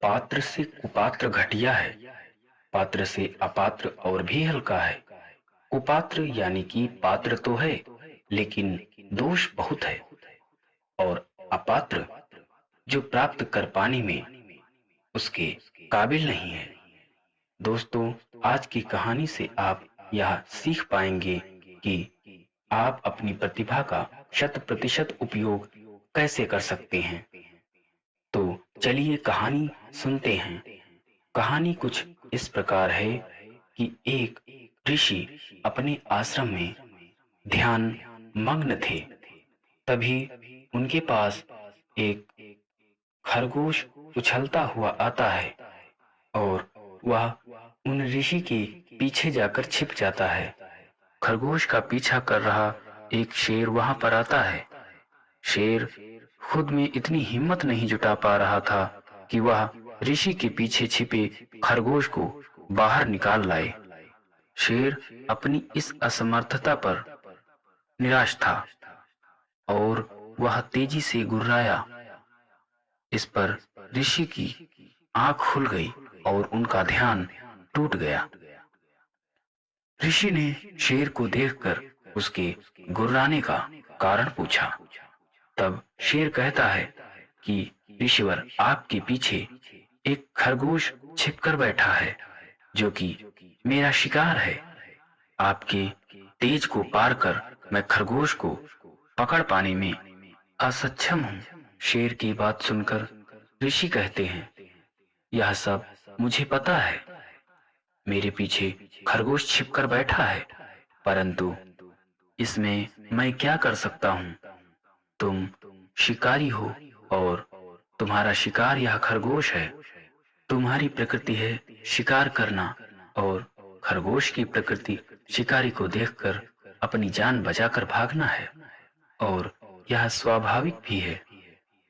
पात्र से कुपात्र घटिया है, पात्र से अपात्र और भी हल्का है। कुपात्र यानी कि पात्र तो है, लेकिन दोष बहुत है। और अपात्र जो प्राप्त कर पाने में उसके काबिल नहीं है। दोस्तों, आज की कहानी से आप यह सीख पाएंगे कि आप अपनी प्रतिभा का 100% उपयोग कैसे कर सकते हैं। तो चलिए कहानी सुनते हैं। कहानी कुछ इस प्रकार है कि एक ऋषि अपने आश्रम में ध्यान मग्न थे। तभी उनके पास एक खरगोश उछलता हुआ आता है और वह उन ऋषि के पीछे जाकर छिप जाता है। खरगोश का पीछा कर रहा एक शेर वहां पर आता है। शेर खुद में इतनी हिम्मत नहीं जुटा पा रहा था कि वह ऋषि के पीछे छिपे खरगोश को बाहर निकाल लाए। शेर अपनी इस असमर्थता पर निराश था और वह तेजी से गुर्राया। इस पर ऋषि की आंख खुल गई और उनका ध्यान टूट गया। ऋषि ने शेर को देखकर उसके गुर्राने का कारण पूछा। तब शेर कहता है कि ऋषिवर, आपके पीछे एक खरगोश छिपकर बैठा है जो कि मेरा शिकार है। आपके तेज को पार कर मैं खरगोश को पकड़ पाने में असक्षम हूँ। शेर की बात सुनकर ऋषि कहते हैं, यह सब मुझे पता है। मेरे पीछे खरगोश छिपकर बैठा है, परंतु इसमें मैं क्या कर सकता हूँ। तुम शिकारी हो और तुम्हारा शिकार यह खरगोश है। तुम्हारी प्रकृति है शिकार करना और खरगोश की प्रकृति शिकारी को देखकर अपनी जान बचाकर भागना है, और यह स्वाभाविक भी है।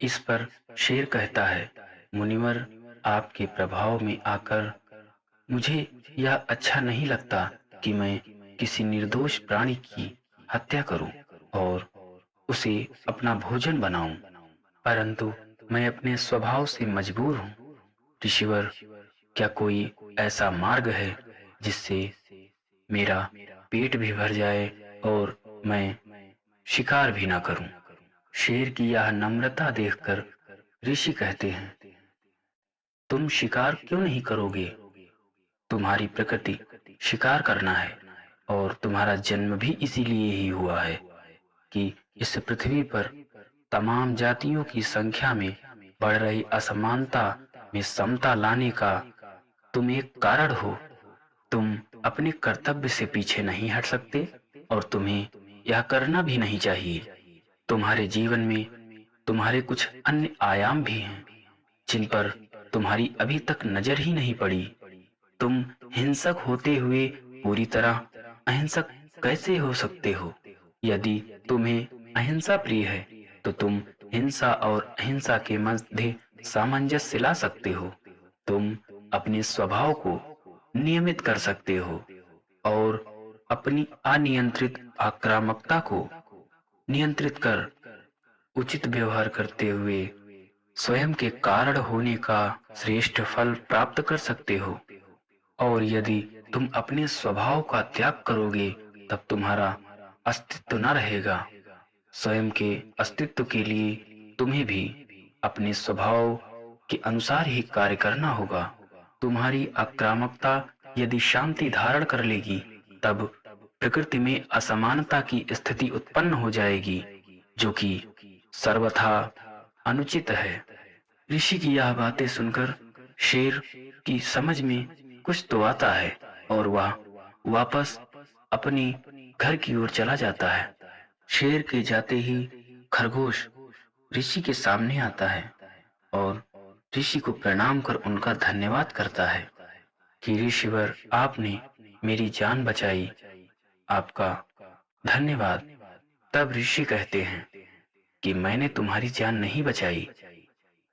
इस पर शेर कहता है, मुनिवर, आपके प्रभाव में आकर मुझे यह अच्छा नहीं लगता कि मैं किसी निर्दोष प्राणी की हत्या करूं और उसे अपना भोजन बनाऊं, परंतु मैं अपने स्वभाव से मजबूर हूं। ऋषिवर, क्या कोई ऐसा मार्ग है जिससे मेरा पेट भी भर जाए और मैं शिकार भी ना करूं। शेर की यह नम्रता देखकर ऋषि कहते हैं, तुम शिकार क्यों नहीं करोगे। तुम्हारी प्रकृति शिकार करना है और तुम्हारा जन्म भी इसीलिए ही हुआ है कि इस पृथ्वी पर तमाम जातियों की संख्या में बढ़ रही असमानता में समता लाने का तुम एक कारण हो। तुम अपने कर्तव्य से पीछे नहीं हट सकते और तुम्हें यह करना भी नहीं चाहिए। तुम्हारे जीवन में तुम्हारे कुछ अन्य आयाम भी हैं जिन पर तुम्हारी अभी तक नजर ही नहीं पड़ी। तुम हिंसक होते हुए पूरी तरह अहिंसक कैसे हो सकते हो। यदि तुम्हें अहिंसा प्रिय है तो तुम हिंसा और अहिंसा के मध्य सामंजस्य ला सकते हो। तुम अपने स्वभाव को नियमित कर सकते हो और अपनी अनियंत्रित आक्रामकता को नियंत्रित कर उचित व्यवहार करते हुए स्वयं के कारण होने का श्रेष्ठ फल प्राप्त कर सकते हो। और यदि तुम अपने स्वभाव का त्याग करोगे तब तुम्हारा अस्तित्व न रहेगा। स्वयं के अस्तित्व के लिए तुम्हें भी अपने स्वभाव के अनुसार ही कार्य करना होगा। तुम्हारी आक्रामकता यदि शांति धारण कर लेगी तब प्रकृति में असमानता की स्थिति उत्पन्न हो जाएगी, जो कि सर्वथा अनुचित है। ऋषि की यह बातें सुनकर शेर की समझ में कुछ तो आता है और वह वापस अपनी घर की ओर चला जाता है। शेर के जाते ही खरगोश ऋषि के सामने आता है और ऋषि को प्रणाम कर उनका धन्यवाद करता है कि ऋषिवर, आपने मेरी जान बचाई, आपका धन्यवाद। तब ऋषि कहते हैं कि मैंने तुम्हारी जान नहीं बचाई,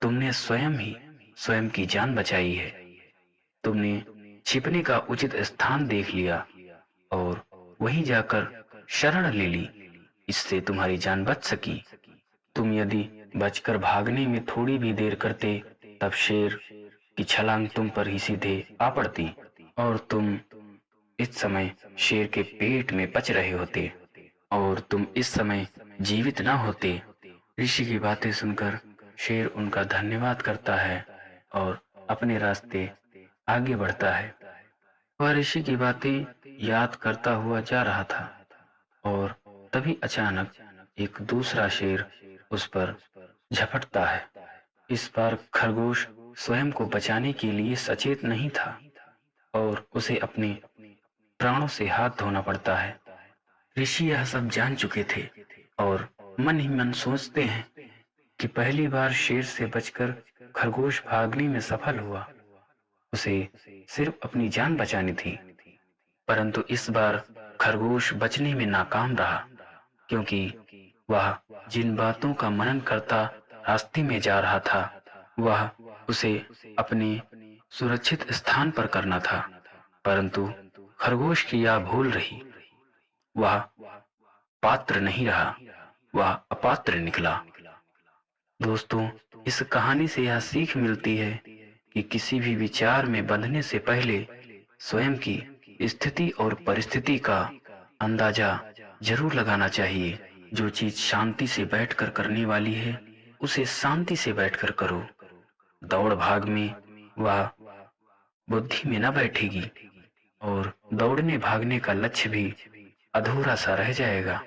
तुमने स्वयं ही स्वयं की जान बचाई है। तुमने छिपने का उचित स्थान देख लिया और वहीं जाकर शरण ले ली, इससे तुम्हारी जान बच सकी। तुम यदि बचकर भागने में थोड़ी भी देर करते तब शेर कि छलांग तुम पर ही सीधे आ पड़ती और तुम इस समय शेर के पेट में पच रहे होते और तुम इस समय जीवित ना होते। ऋषि की बातें सुनकर शेर उनका धन्यवाद करता है और अपने रास्ते आगे बढ़ता है। वह ऋषि की बातें याद करता हुआ जा रहा था और तभी अचानक एक दूसरा शेर उस पर झपटता है। इस बार खरगोश स्वयं को बचाने के लिए सचेत नहीं था और उसे अपने प्राणों से हाथ धोना पड़ता है। ऋषि यह सब जान चुके थे और मन ही मन सोचते हैं कि पहली बार शेर से बचकर खरगोश भागने में सफल हुआ। उसे सिर्फ अपनी जान बचानी थी, परंतु इस बार खरगोश बचने में नाकाम रहा, क्योंकि वह जिन बातों का मनन करता रास्ते में जा रहा था वह उसे अपने सुरक्षित स्थान पर करना था। परंतु खरगोश की यह भूल रही। वह पात्र नहीं रहा, वह अपात्र निकला। दोस्तों, इस कहानी से यह सीख मिलती है कि किसी भी विचार में बंधने से पहले स्वयं की स्थिति और परिस्थिति का अंदाजा जरूर लगाना चाहिए। जो चीज शांति से बैठकर करने वाली है उसे शांति से बैठकर करो। दौड़ भाग में वह बुद्धि में न बैठेगी और दौड़ने भागने का लक्ष्य भी अधूरा सा रह जाएगा।